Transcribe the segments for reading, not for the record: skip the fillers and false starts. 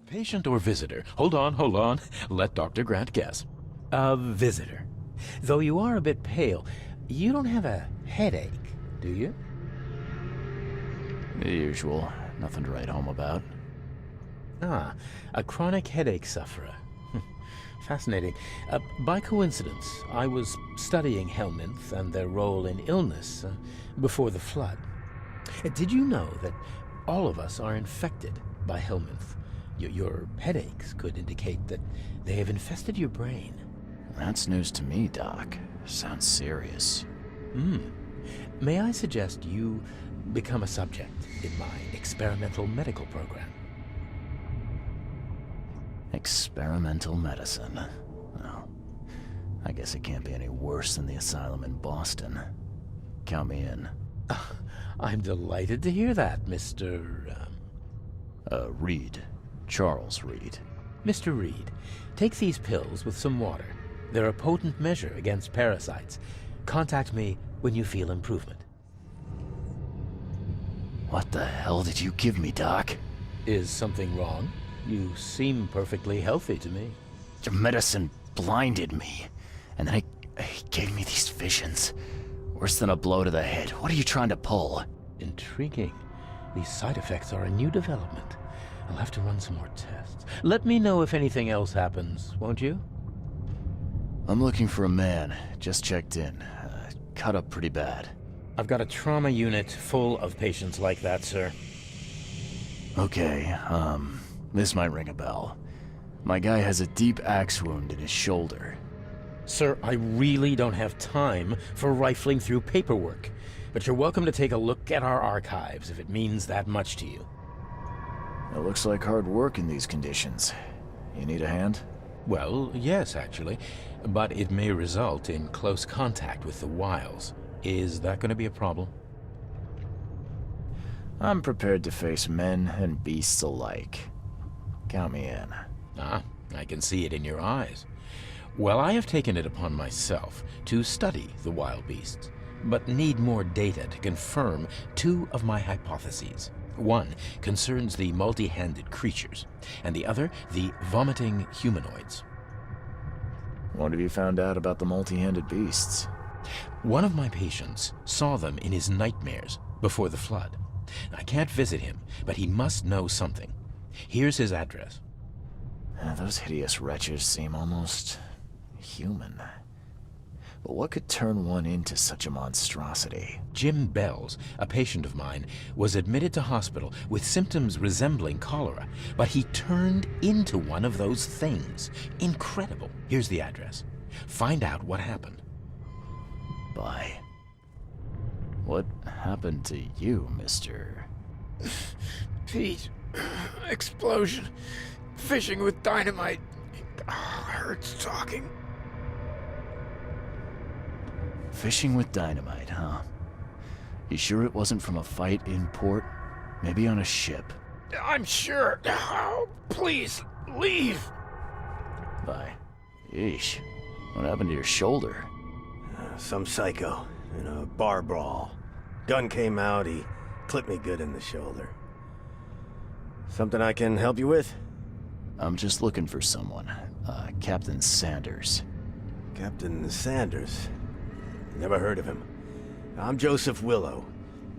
Patient or visitor? Hold on, hold on. Let Dr. Grant guess. A visitor. Though you are a bit pale, you don't have a headache, do you? The usual. Nothing to write home about. Ah, a chronic headache sufferer. Fascinating. By coincidence, I was studying helminths and their role in illness before the flood. Did you know that all of us are infected by helminth? Your headaches could indicate that they have infested your brain. That's news to me, Doc. Sounds serious. May I suggest you become a subject in my experimental medical program? Experimental medicine. Well, I guess it can't be any worse than the asylum in Boston. Count me in. I'm delighted to hear that, Mr. Reed. Charles Reed. Mr. Reed, take these pills with some water. They're a potent measure against parasites. Contact me when you feel improvement. What the hell did you give me, Doc? Is something wrong? You seem perfectly healthy to me. Your medicine blinded me, and then it gave me these visions. Worse than a blow to the head. What are you trying to pull? Intriguing. These side effects are a new development. I'll have to run some more tests. Let me know if anything else happens, won't you? I'm looking for a man. Just checked in. Cut up pretty bad. I've got a trauma unit full of patients like that, sir. Okay, this might ring a bell. My guy has a deep axe wound in his shoulder. Sir, I really don't have time for rifling through paperwork, but you're welcome to take a look at our archives if it means that much to you. It looks like hard work in these conditions. You need a hand? Well, yes, actually. But it may result in close contact with the Wiles. Is that going to be a problem? I'm prepared to face men and beasts alike. Count me in. Ah, I can see it in your eyes. Well, I have taken it upon myself to study the wild beasts, but need more data to confirm two of my hypotheses. One concerns the multi-handed creatures, and the other the vomiting humanoids. What have you found out about the multi-handed beasts? One of my patients saw them in his nightmares before the flood. I can't visit him, but he must know something. Here's his address. Those hideous wretches seem almost human. But what could turn one into such a monstrosity? Jim Bells, a patient of mine, was admitted to hospital with symptoms resembling cholera, but he turned into one of those things. Incredible. Here's the address. Find out what happened. Bye. What happened to you, Mr. Pete. Explosion. Fishing with dynamite. Hurts talking. Fishing with dynamite, huh? You sure it wasn't from a fight in port? Maybe on a ship? I'm sure. Oh, please, leave. Bye. Yeesh. What happened to your shoulder? Some psycho in a bar brawl. Gun came out, he clipped me good in the shoulder. Something I can help you with? I'm just looking for someone. Captain Sanders. Captain Sanders? Never heard of him. I'm Joseph Willow.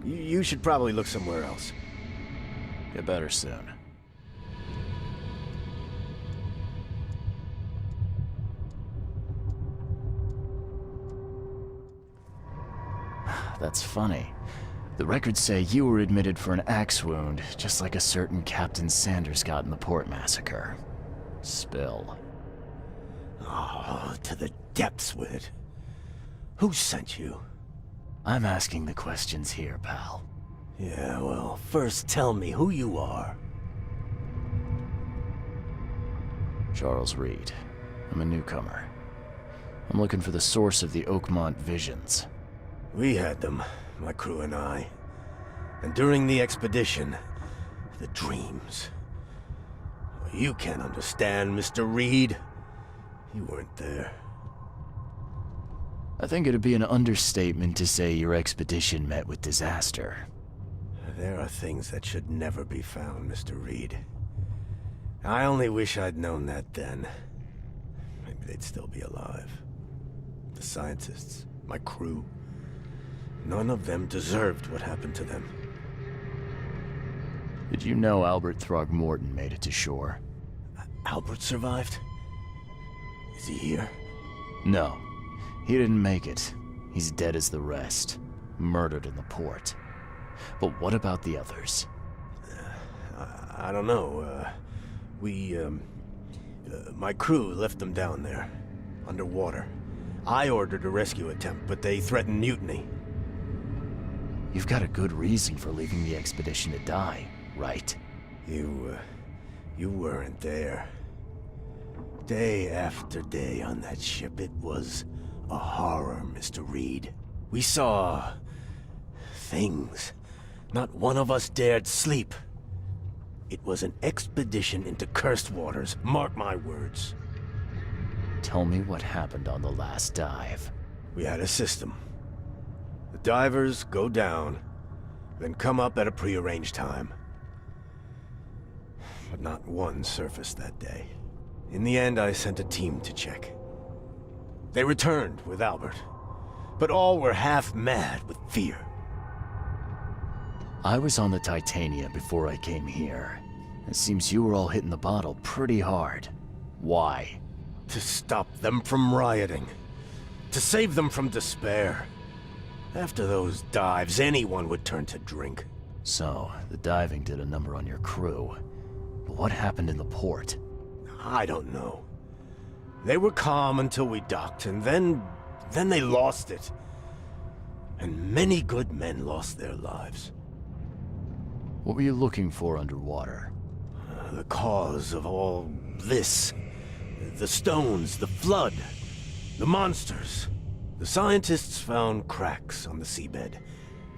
You should probably look somewhere else. Get better soon. That's funny. The records say you were admitted for an axe wound, just like a certain Captain Sanders got in the port massacre. Spill. Oh, to the depths with it. Who sent you? I'm asking the questions here, pal. Yeah, well, first tell me who you are. Charles Reed. I'm a newcomer. I'm looking for the source of the Oakmont visions. We had them, my crew and I. And during the expedition, the dreams. You can't understand, Mr. Reed. You weren't there. I think it'd be an understatement to say your expedition met with disaster. There are things that should never be found, Mr. Reed. I only wish I'd known that then. Maybe they'd still be alive. The scientists, my crew. None of them deserved what happened to them. Did you know Albert Throgmorton made it to shore? Albert survived? Is he here? No, he didn't make it. He's dead as the rest. Murdered in the port. But what about the others? I don't know. My crew left them down there, underwater. I ordered a rescue attempt, but they threatened mutiny. You've got a good reason for leaving the expedition to die, right? You weren't there. Day after day on that ship, it was a horror, Mr. Reed. We saw things. Not one of us dared sleep. It was an expedition into cursed waters, mark my words. Tell me what happened on the last dive. We had a system. The divers go down, then come up at a prearranged time. But not one surfaced that day. In the end, I sent a team to check. They returned with Albert, but all were half mad with fear. I was on the Titania before I came here. It seems you were all hitting the bottle pretty hard. Why? To stop them from rioting. To save them from despair. After those dives, anyone would turn to drink. So, the diving did a number on your crew. But what happened in the port? I don't know. They were calm until we docked, and then they lost it. And many good men lost their lives. What were you looking for underwater? The cause of all this. The stones, the flood, the monsters. The scientists found cracks on the seabed.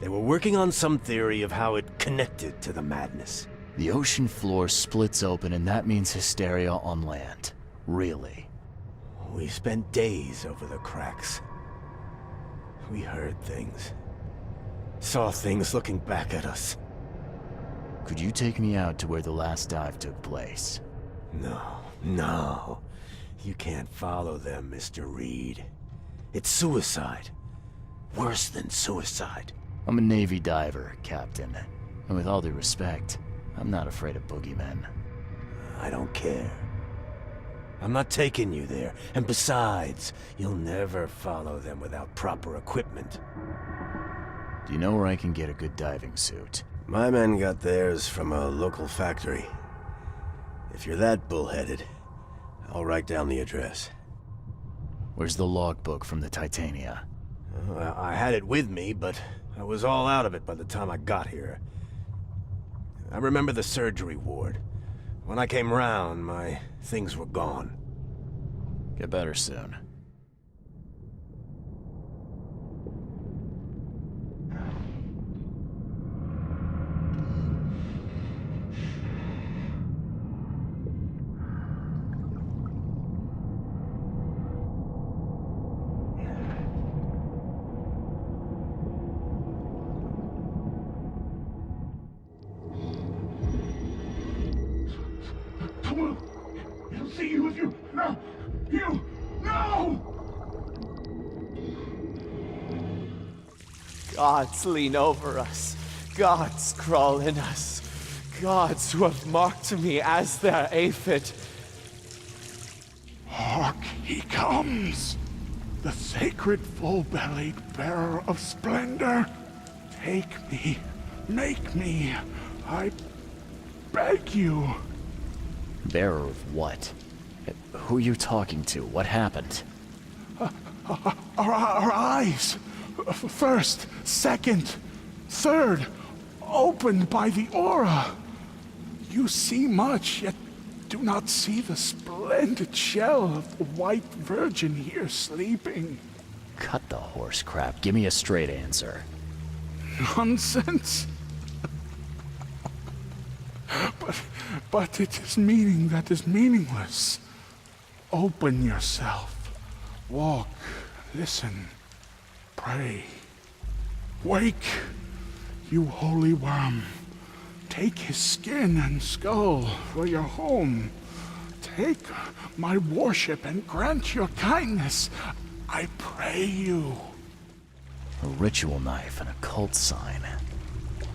They were working on some theory of how it connected to the madness. The ocean floor splits open and that means hysteria on land. Really? We spent days over the cracks. We heard things. Saw things looking back at us. Could you take me out to where the last dive took place? No. You can't follow them, Mr. Reed. It's suicide. Worse than suicide. I'm a Navy diver, Captain. And with all due respect, I'm not afraid of boogeymen. I don't care. I'm not taking you there. And besides, you'll never follow them without proper equipment. Do you know where I can get a good diving suit? My men got theirs from a local factory. If you're that bullheaded, I'll write down the address. Where's the logbook from the Titania? I had it with me, but I was all out of it by the time I got here. I remember the surgery ward. When I came round, my things were gone. Get better soon. He'll see you if you... No! You... No! Gods lean over us. Gods crawl in us. Gods who have marked me as their aphid. Hark, he comes! The sacred full-bellied bearer of splendor. Take me. Make me. I beg you. Bearer of what? Who are you talking to? What happened? Our eyes. First, second, third. Opened by the aura. You see much, yet do not see the splendid shell of the white virgin here sleeping. Cut the horse crap. Give me a straight answer. Nonsense. But it is meaning that is meaningless. Open yourself. Walk. Listen. Pray. Wake, you holy worm. Take his skin and skull for your home. take my worship and grant your kindness, I pray you. A ritual knife and a cult sign.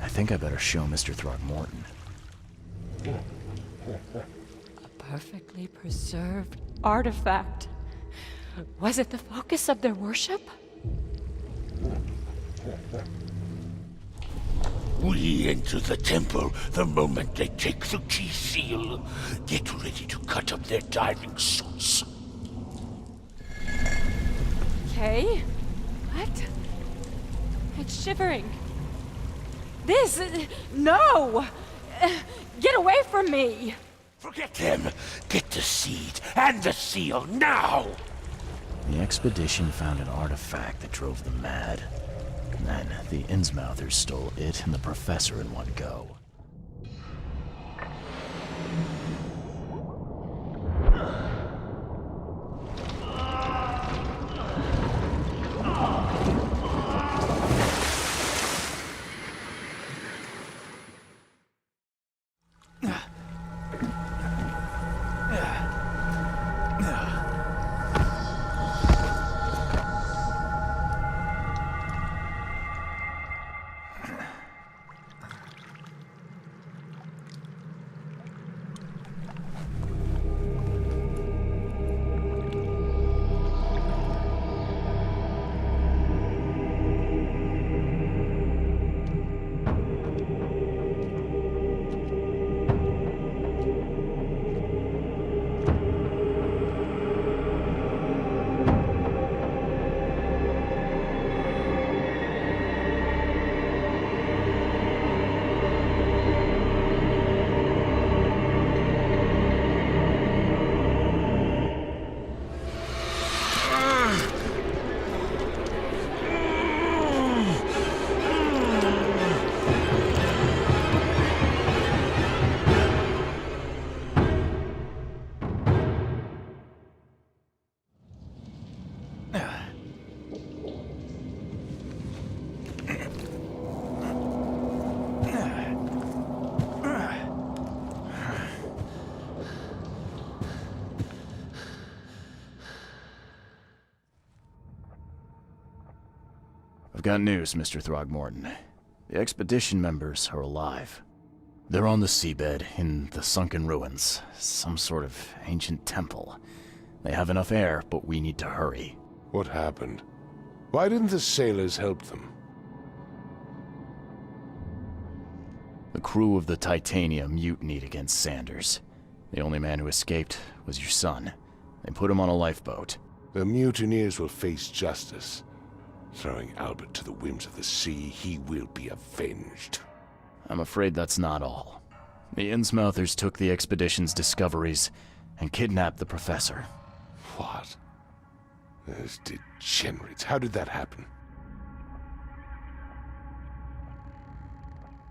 I think I better show Mr. Throgmorton. A perfectly preserved artifact. Was it the focus of their worship? We enter the temple the moment they take the key seal. Get ready to cut up their diving suits. Okay. What? It's shivering. This... No! Get away from me! Forget them. Get the seed and the seal now! The expedition found an artifact that drove them mad. Then, the Innsmouthers stole it and the professor in one go. I've got news, Mr. Throgmorton. The expedition members are alive. They're on the seabed, in the sunken ruins. Some sort of ancient temple. They have enough air, but we need to hurry. What happened? Why didn't the sailors help them? The crew of the Titania mutinied against Sanders. The only man who escaped was your son. They put him on a lifeboat. The mutineers will face justice. Throwing Albert to the whims of the sea, he will be avenged. I'm afraid that's not all. The Innsmouthers took the expedition's discoveries and kidnapped the professor. What? Those degenerates. How did that happen?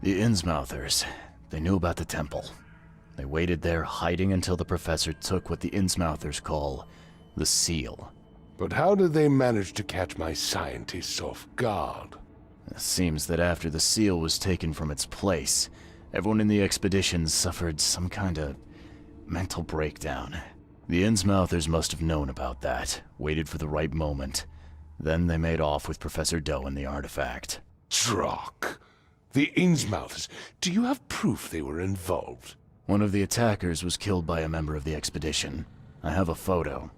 The Innsmouthers. They knew about the temple. They waited there, hiding until the professor took what the Innsmouthers call the seal. But how did they manage to catch my scientists off guard? It seems that after the seal was taken from its place, everyone in the expedition suffered some kind of mental breakdown. The Innsmouthers must have known about that, waited for the right moment. Then they made off with Professor Doe and the artifact. Drock! The Innsmouthers! Do you have proof they were involved? One of the attackers was killed by a member of the expedition. I have a photo.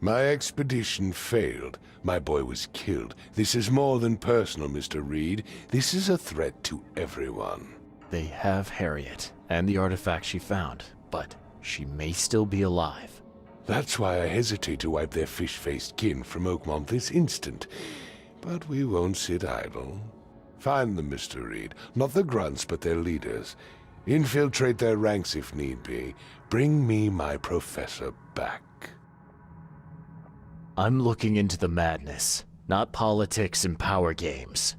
My expedition failed. My boy was killed. This is more than personal, Mr. Reed. This is a threat to everyone. They have Harriet, and the artifact she found, but she may still be alive. That's why I hesitate to wipe their fish-faced kin from Oakmont this instant. But we won't sit idle. Find them, Mr. Reed. Not the grunts, but their leaders. Infiltrate their ranks if need be. Bring me my professor back. I'm looking into the madness, not politics and power games.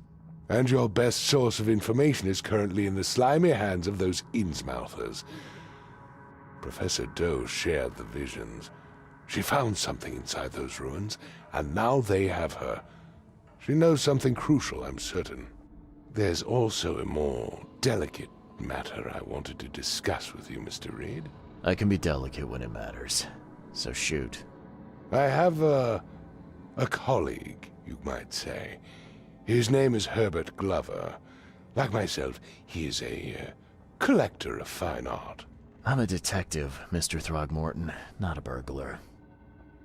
And your best source of information is currently in the slimy hands of those Innsmouthers. Professor Doe shared the visions. She found something inside those ruins, and now they have her. She knows something crucial, I'm certain. There's also a more delicate matter I wanted to discuss with you, Mr. Reed. I can be delicate when it matters, so shoot. I have a colleague, you might say. His name is Herbert Glover. Like myself, he is a collector of fine art. I'm a detective, Mr. Throgmorton, not a burglar.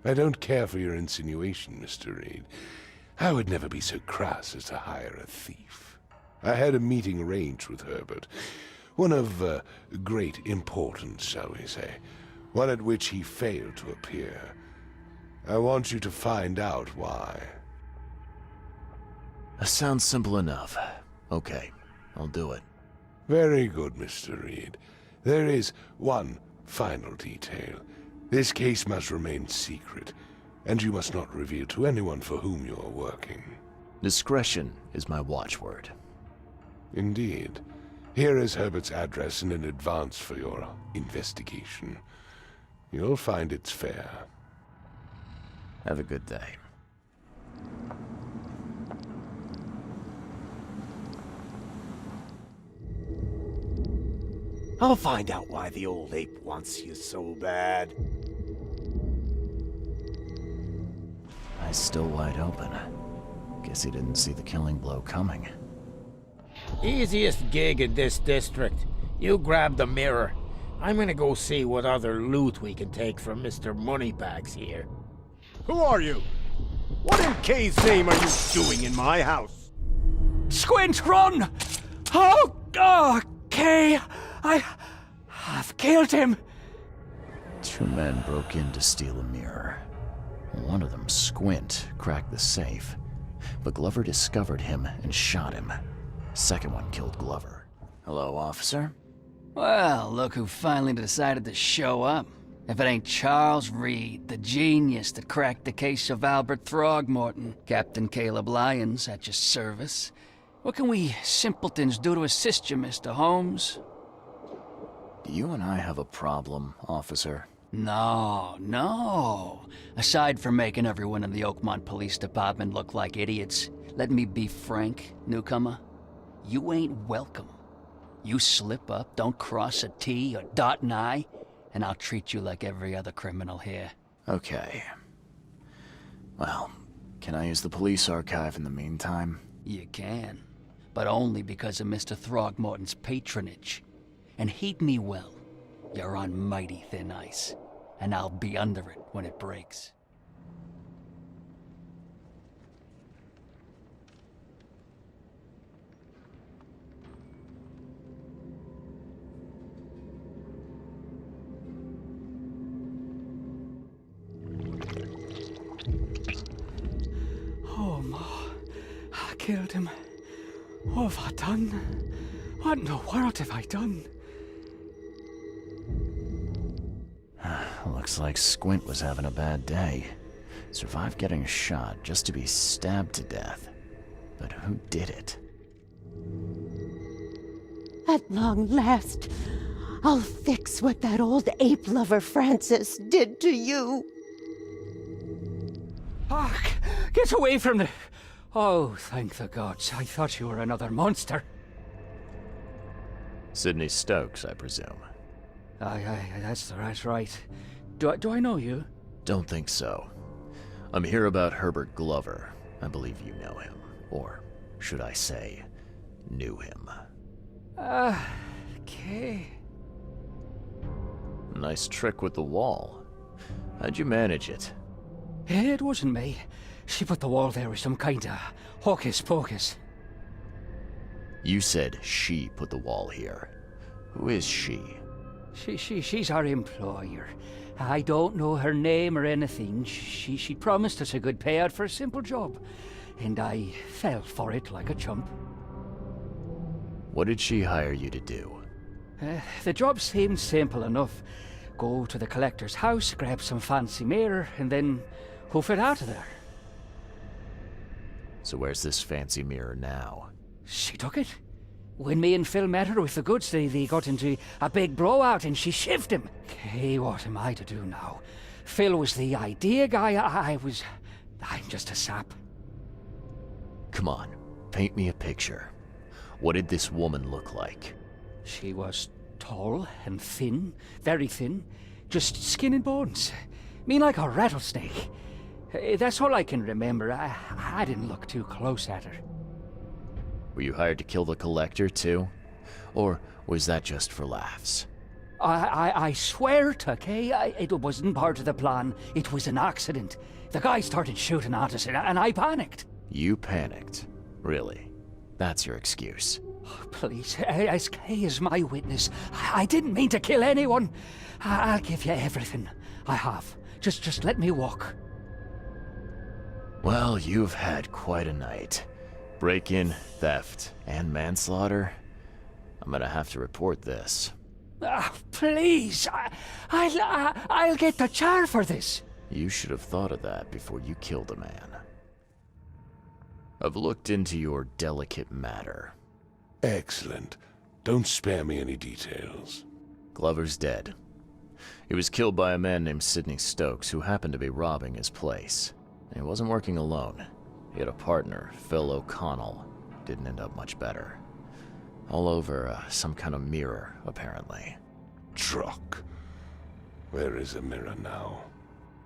I don't care for your insinuation, Mr. Reed. I would never be so crass as to hire a thief. I had a meeting arranged with Herbert. One of great importance, shall we say. One at which he failed to appear. I want you to find out why. Sounds simple enough. Okay, I'll do it. Very good, Mr. Reed. There is one final detail. This case must remain secret, and you must not reveal to anyone for whom you are working. Discretion is my watchword. Indeed. Here is Herbert's address in advance for your investigation. You'll find it's fair. Have a good day. I'll find out why the old ape wants you so bad. Eyes still wide open. Guess he didn't see the killing blow coming. Easiest gig in this district. You grab the mirror. I'm gonna go see what other loot we can take from Mr. Moneybags here. Who are you? What in K's name are you doing in my house? Squint, run! Oh, Kay! I've killed him! Two men broke in to steal a mirror. One of them, Squint, cracked the safe, but Glover discovered him and shot him. Second one killed Glover. Hello, officer? Well, look who finally decided to show up. If it ain't Charles Reed, the genius that cracked the case of Albert Throgmorton. Captain Caleb Lyons at your service. What can we simpletons do to assist you, Mr. Holmes? Do you and I have a problem, officer? No. Aside from making everyone in the Oakmont Police Department look like idiots, let me be frank, newcomer. You ain't welcome. You slip up, don't cross a T or dot an I, and I'll treat you like every other criminal here. Okay. Well, can I use the police archive in the meantime? You can, but only because of Mr. Throgmorton's patronage. And heed me well, you're on mighty thin ice, and I'll be under it when it breaks. Oh, Ma. I killed him. What have I done? What in the world have I done? Looks like Squint was having a bad day. Survived getting shot just to be stabbed to death. But who did it? At long last, I'll fix what that old ape lover Francis did to you. Get away from the... Oh, thank the gods. I thought you were another monster. Sidney Stokes, I presume. Aye, that's right. Do I know you? Don't think so. I'm here about Herbert Glover. I believe you know him. Or, should I say, knew him. Okay. Nice trick with the wall. How'd you manage it? It wasn't me. She put the wall there with some kind of hocus-pocus. You said she put the wall here. Who is she? She's our employer. I don't know her name or anything. She promised us a good payout for a simple job, and I fell for it like a chump. What did she hire you to do? The job seemed simple enough. Go to the collector's house, grab some fancy mirror, and then hoof it out of there. So where's this fancy mirror now? She took it. When me and Phil met her with the goods, they got into a big blowout and she shivved him. Okay, what am I to do now? Phil was the idea guy, I'm just a sap. Come on, paint me a picture. What did this woman look like? She was tall and thin, very thin, just skin and bones. Mean like a rattlesnake. That's all I can remember. I didn't look too close at her. Were you hired to kill the Collector, too? Or was that just for laughs? I swear to Kay, it wasn't part of the plan. It was an accident. The guy started shooting at us, and I panicked. You panicked? Really? That's your excuse? Please, as Kay is my witness, I didn't mean to kill anyone. I'll give you everything. I have. Just let me walk. Well, you've had quite a night. Break-in, theft, and manslaughter. I'm gonna have to report this. Please, I'll get the char for this. You should have thought of that before you killed a man. I've looked into your delicate matter. Excellent. Don't spare me any details. Glover's dead. He was killed by a man named Sidney Stokes, who happened to be robbing his place. He wasn't working alone. He had a partner, Phil O'Connell. Didn't end up much better. All over some kind of mirror, apparently. Truck. Where is the mirror now?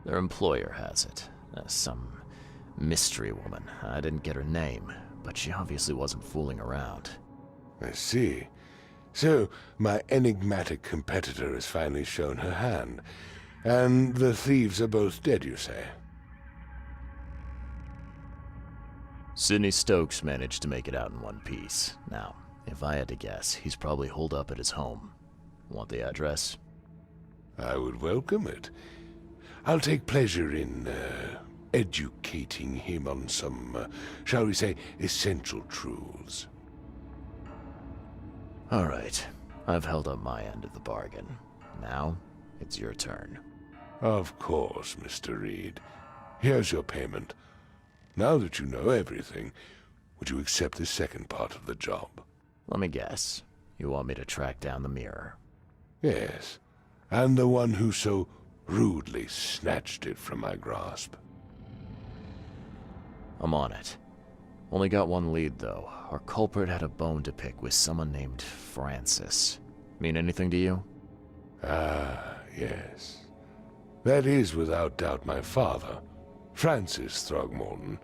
Their employer has it. Some mystery woman. I didn't get her name, but she obviously wasn't fooling around. I see. So, my enigmatic competitor has finally shown her hand. And the thieves are both dead, you say? Sidney Stokes managed to make it out in one piece. Now, if I had to guess, he's probably holed up at his home. Want the address? I would welcome it. I'll take pleasure in, educating him on some, shall we say, essential truths. All right. I've held up my end of the bargain. Now, it's your turn. Of course, Mr. Reed. Here's your payment. Now that you know everything, would you accept the second part of the job? Let me guess. You want me to track down the mirror? Yes. And the one who so rudely snatched it from my grasp. I'm on it. Only got one lead, though. Our culprit had a bone to pick with someone named Francis. Mean anything to you? Ah, yes. That is without doubt my father, Francis Throgmorton.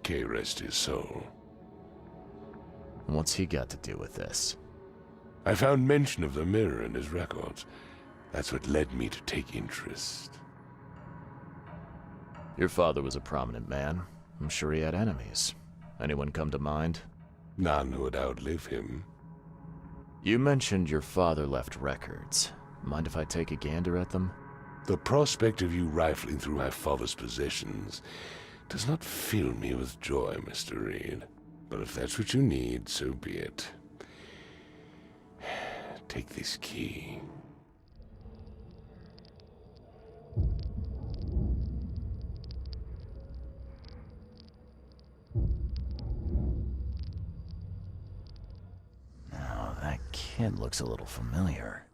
May rest his soul. What's he got to do with this? I found mention of the mirror in his records. That's what led me to take interest. Your father was a prominent man. I'm sure he had enemies. Anyone come to mind? None who would outlive him. You mentioned your father left records. Mind if I take a gander at them? The prospect of you rifling through my father's possessions does not fill me with joy, Mr. Reed. But if that's what you need, so be it. Take this key. Now, that kid looks a little familiar.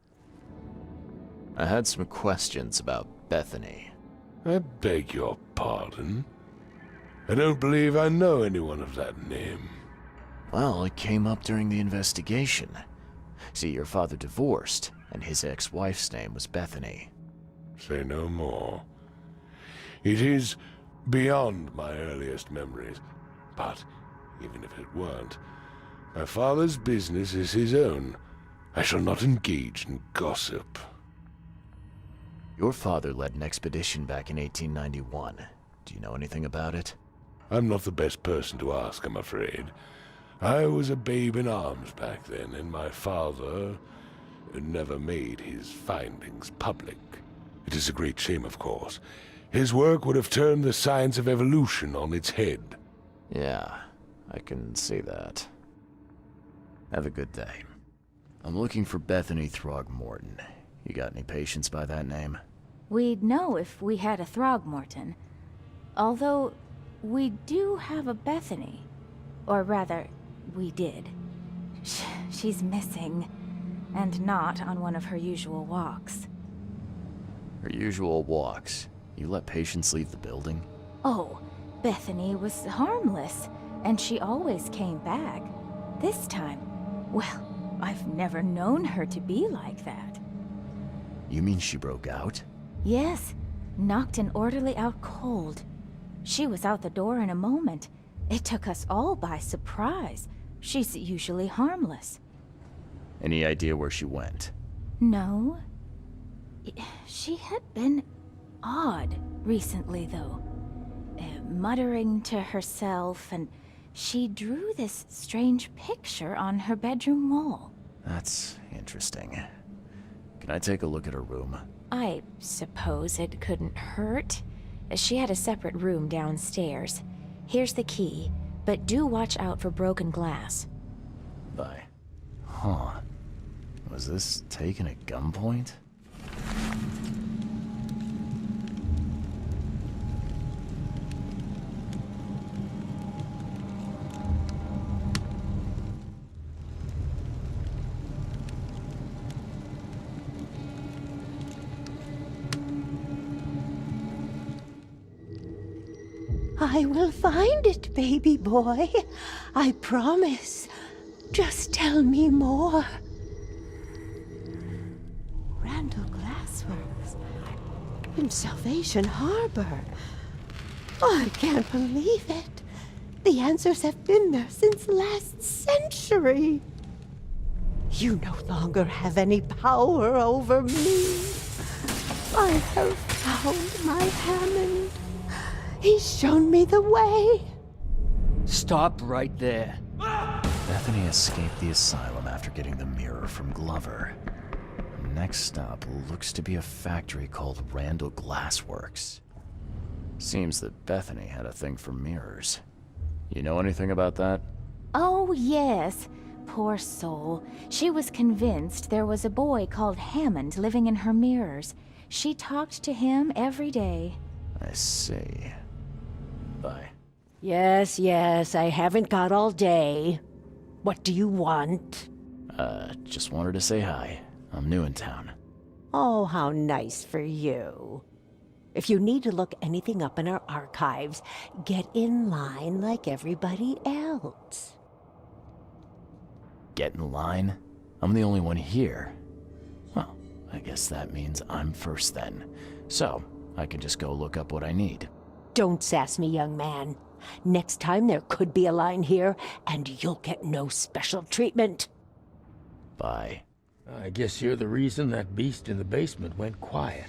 I had some questions about Bethany. I beg your pardon? I don't believe I know anyone of that name. Well, it came up during the investigation. See, your father divorced, and his ex-wife's name was Bethany. Say no more. It is beyond my earliest memories, but even if it weren't, my father's business is his own. I shall not engage in gossip. Your father led an expedition back in 1891. Do you know anything about it? I'm not the best person to ask, I'm afraid. I was a babe in arms back then, and my father never made his findings public. It is a great shame, of course. His work would have turned the science of evolution on its head. Yeah, I can see that. Have a good day. I'm looking for Bethany Throgmorton. You got any patients by that name? We'd know if we had a Throgmorton. Although, we do have a Bethany. Or rather, we did. She's missing, and not on one of her usual walks. Her usual walks? You let patients leave the building? Oh, Bethany was harmless, and she always came back. This time, well, I've never known her to be like that. You mean she broke out? Yes, knocked an orderly out cold. She was out the door in a moment. It took us all by surprise. She's usually harmless. Any idea where she went? No. She had been odd recently, though. Muttering to herself, and she drew this strange picture on her bedroom wall. That's interesting. Can I take a look at her room? I suppose it couldn't hurt. She had a separate room downstairs. Here's the key, but do watch out for broken glass. Bye. Huh. Was this taken at gunpoint? I will find it, baby boy. I promise. Just tell me more. Randall Glassworks in Salvation Harbor. Oh, I can't believe it. The answers have been there since last century. You no longer have any power over me. I have found my Hammond. He's shown me the way. Stop right there. Bethany escaped the asylum after getting the mirror from Glover. Next stop looks to be a factory called Randall Glassworks. Seems that Bethany had a thing for mirrors. You know anything about that? Oh, yes. Poor soul. She was convinced there was a boy called Hammond living in her mirrors. She talked to him every day. I see. Bye. Yes, I haven't got all day. What do you want? Just wanted to say hi. I'm new in town. Oh, how nice for you. If you need to look anything up in our archives, get in line like everybody else. Get in line? I'm the only one here. Well, I guess that means I'm first then. So, I can just go look up what I need. Don't sass me, young man. Next time there could be a line here, and you'll get no special treatment. Bye. I guess you're the reason that beast in the basement went quiet.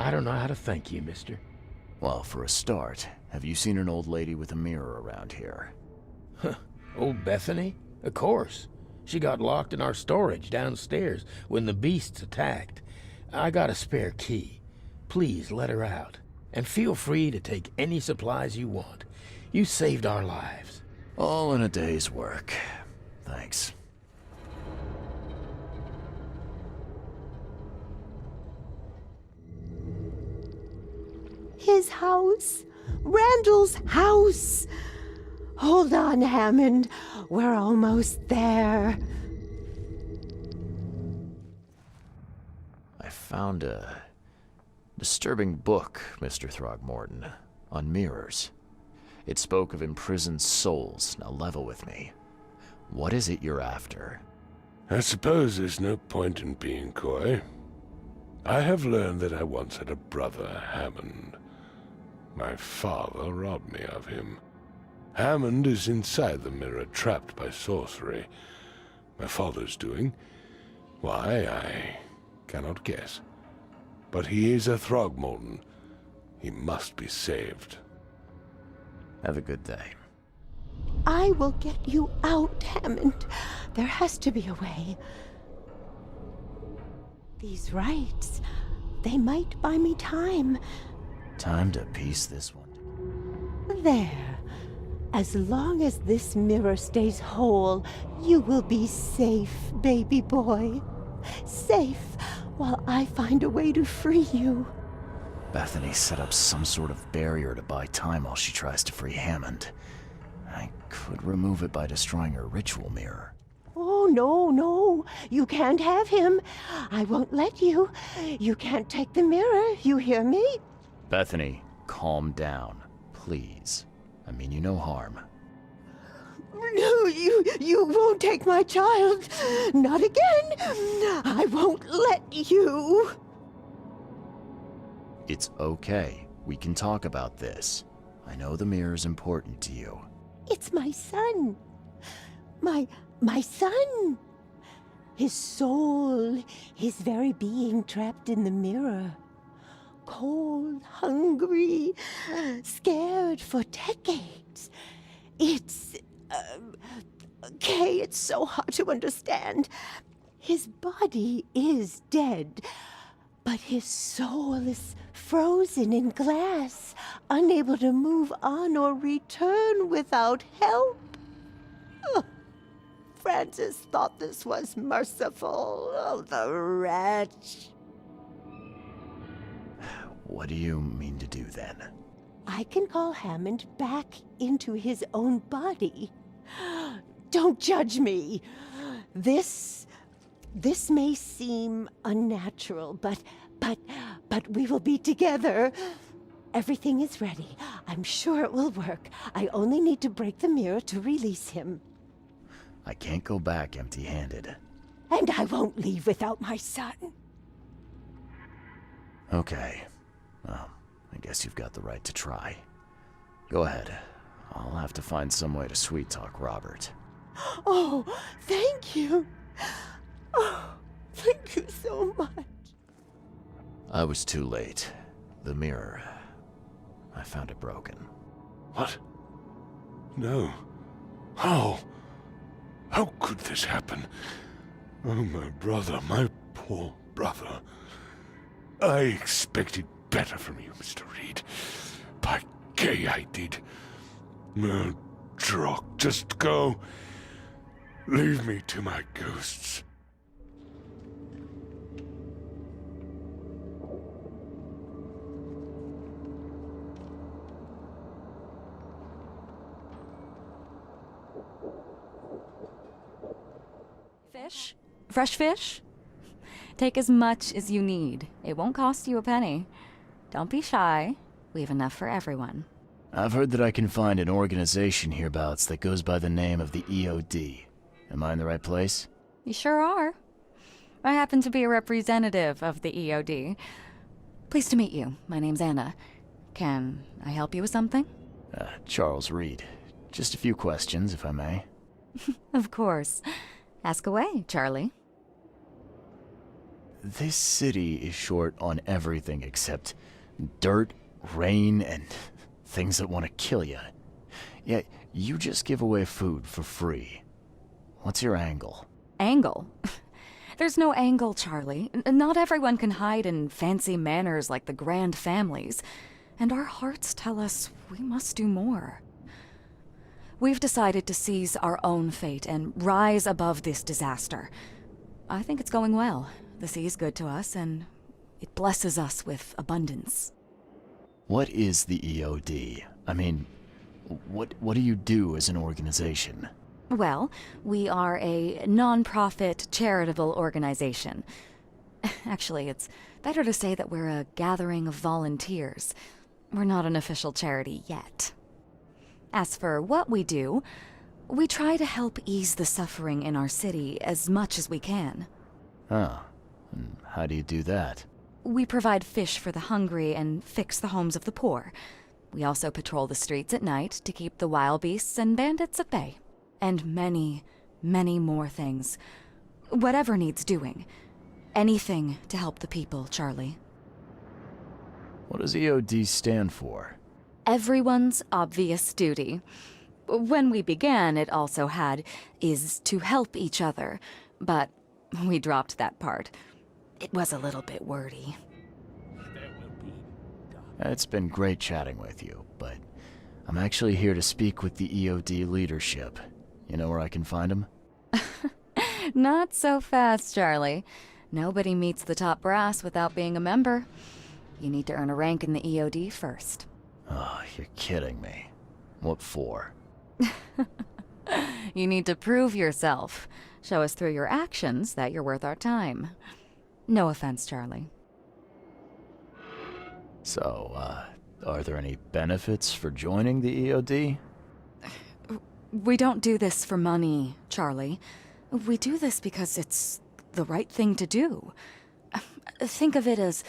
I don't know how to thank you, mister. Well, for a start, have you seen an old lady with a mirror around here? Huh. Old Bethany? Of course. She got locked in our storage downstairs when the beasts attacked. I got a spare key. Please let her out. And feel free to take any supplies you want. You saved our lives. All in a day's work. Thanks. His house. Randall's house. Hold on, Hammond. We're almost there. I found a disturbing book, Mr. Throgmorton, on mirrors. It spoke of imprisoned souls. Now level with me. What is it you're after? I suppose there's no point in being coy. I have learned that I once had a brother, Hammond. My father robbed me of him. Hammond is inside the mirror, trapped by sorcery. My father's doing? Why, I cannot guess. But he is a Throgmorton. He must be saved. Have a good day. I will get you out, Hammond. There has to be a way. These rites, they might buy me time. Time to piece this one. There. As long as this mirror stays whole, you will be safe, baby boy. Safe, while I find a way to free you. Bethany set up some sort of barrier to buy time while she tries to free Hammond. I could remove it by destroying her ritual mirror. Oh, no. You can't have him. I won't let you. You can't take the mirror, you hear me? Bethany, calm down, please. I mean you no harm. No, you won't take my child. Not again. I won't let you. It's okay. We can talk about this. I know the mirror is important to you. It's my son. My son. His soul, his very being trapped in the mirror. Cold, hungry, scared for decades. It's... Kay, it's so hard to understand. His body is dead, but his soul is frozen in glass, unable to move on or return without help. Oh, Francis thought this was merciful. Oh, the wretch. What do you mean to do then? I can call Hammond back into his own body. Don't judge me. This may seem unnatural, but we will be together. Everything is ready. I'm sure it will work. I only need to break the mirror to release him. I can't go back empty-handed. And I won't leave without my son. Okay. Well, I guess you've got the right to try. Go ahead. I'll have to find some way to sweet-talk Robert. Oh, thank you. Oh, thank you so much. I was too late. The mirror. I found it broken. What? No. How? How could this happen? Oh, my brother, my poor brother. I expected better from you, Mr. Reed. By gay, I did. Oh, Drock, just go. Leave me to my ghosts. Fish? Fresh fish? Take as much as you need. It won't cost you a penny. Don't be shy. We have enough for everyone. I've heard that I can find an organization hereabouts that goes by the name of the EOD. Am I in the right place? You sure are. I happen to be a representative of the EOD. Pleased to meet you. My name's Anna. Can I help you with something? Charles Reed. Just a few questions, if I may. Of course. Ask away, Charlie. This city is short on everything except dirt, rain, and things that want to kill you. Yet, you just give away food for free. What's your angle? Angle? There's no angle, Charlie. Not everyone can hide in fancy manners like the Grand families. And our hearts tell us we must do more. We've decided to seize our own fate and rise above this disaster. I think it's going well. The sea is good to us, and it blesses us with abundance. What is the EOD? I mean, what do you do as an organization? Well, we are a non-profit charitable organization. Actually, it's better to say that we're a gathering of volunteers. We're not an official charity yet. As for what we do, we try to help ease the suffering in our city as much as we can. Huh. And how do you do that? We provide fish for the hungry and fix the homes of the poor. We also patrol the streets at night to keep the wild beasts and bandits at bay. And many, many more things. Whatever needs doing. Anything to help the people, Charlie. What does EOD stand for? Everyone's obvious duty. When we began, it also had, is to help each other. But we dropped that part. It was a little bit wordy. It's been great chatting with you, but I'm actually here to speak with the EOD leadership. You know where I can find them? Not so fast, Charlie. Nobody meets the top brass without being a member. You need to earn a rank in the EOD first. Oh, you're kidding me. What for? You need to prove yourself. Show us through your actions that you're worth our time. No offense, Charlie. So, are there any benefits for joining the EOD? We don't do this for money, Charlie. We do this because it's the right thing to do. Think of it as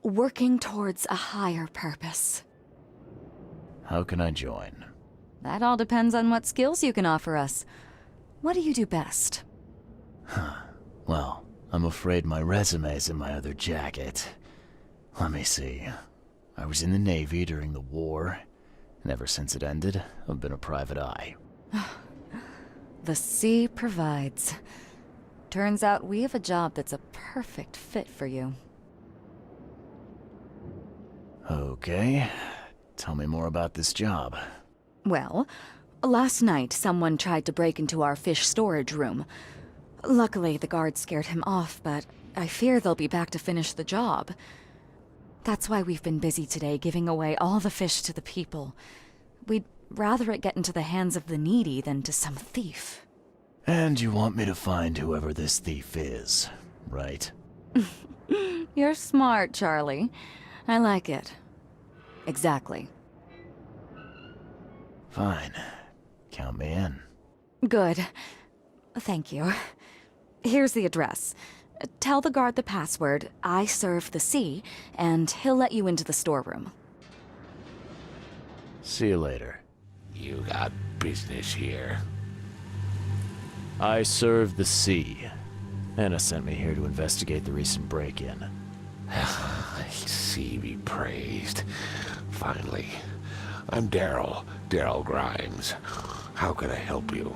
working towards a higher purpose. How can I join? That all depends on what skills you can offer us. What do you do best? Well, I'm afraid my resume's in my other jacket. Let me see. I was in the Navy during the war, and ever since it ended, I've been a private eye. The sea provides. Turns out we have a job that's a perfect fit for you. Okay. Tell me more about this job. Well, last night someone tried to break into our fish storage room. Luckily, the guards scared him off, but I fear they'll be back to finish the job. That's why we've been busy today giving away all the fish to the people. We'd rather it get into the hands of the needy than to some thief. And you want me to find whoever this thief is, right? You're smart, Charlie. I like it. Exactly. Fine. Count me in. Good. Thank you. Here's the address. Tell the guard the password, I serve the sea, and he'll let you into the storeroom. See you later. You got business here. I serve the sea. Anna sent me here to investigate the recent break-in. Sea be praised. Finally. I'm Daryl Grimes. How can I help you?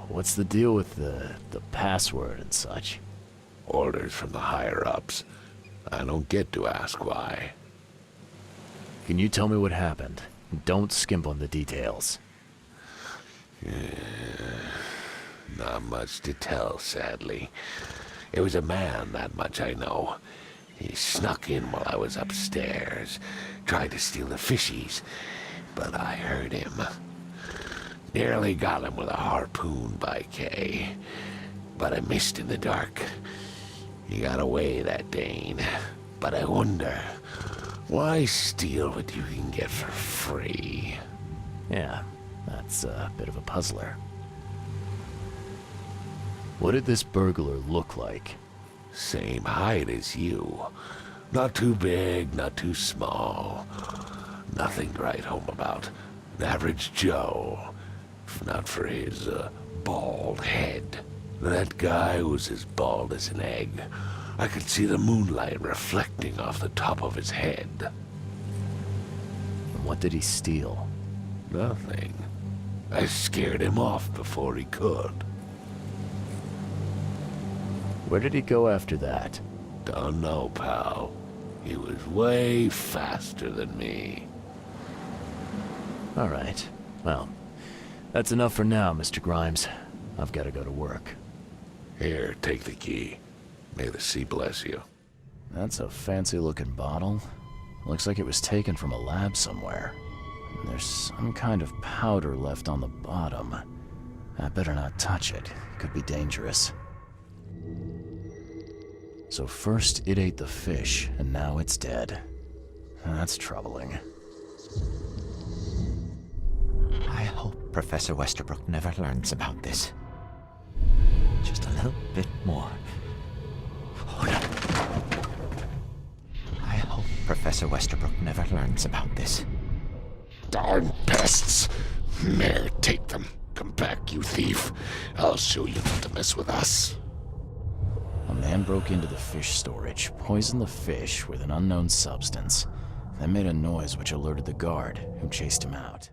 What's the deal with the password and such? Orders from the higher-ups. I don't get to ask why. Can you tell me what happened? Don't skimp on the details. Not much to tell, sadly. It was a man, that much I know. He snuck in while I was upstairs, tried to steal the fishies, but I heard him. Nearly got him with a harpoon by Kay, but I missed in the dark. He got away, that Dane, but I wonder, why steal what you can get for free? Yeah, that's a bit of a puzzler. What did this burglar look like? Same height as you. Not too big, not too small. Nothing to write home about. An average Joe. If not for his bald head. That guy was as bald as an egg. I could see the moonlight reflecting off the top of his head. And what did he steal? Nothing. I scared him off before he could. Where did he go after that? Don't know, pal. He was way faster than me. All right. Well, that's enough for now, Mr. Grimes. I've got to go to work. Here, take the key. May the sea bless you. That's a fancy-looking bottle. Looks like it was taken from a lab somewhere. And there's some kind of powder left on the bottom. I better not touch it. It could be dangerous. So first it ate the fish, and now it's dead. That's troubling. I hope Professor Westerbrook never learns about this. Just a little bit more. I hope Professor Westerbrook never learns about this. Darn pests! There, take them. Come back, you thief. I'll show you not to mess with us. A man broke into the fish storage, poisoned the fish with an unknown substance, then made a noise which alerted the guard, who chased him out.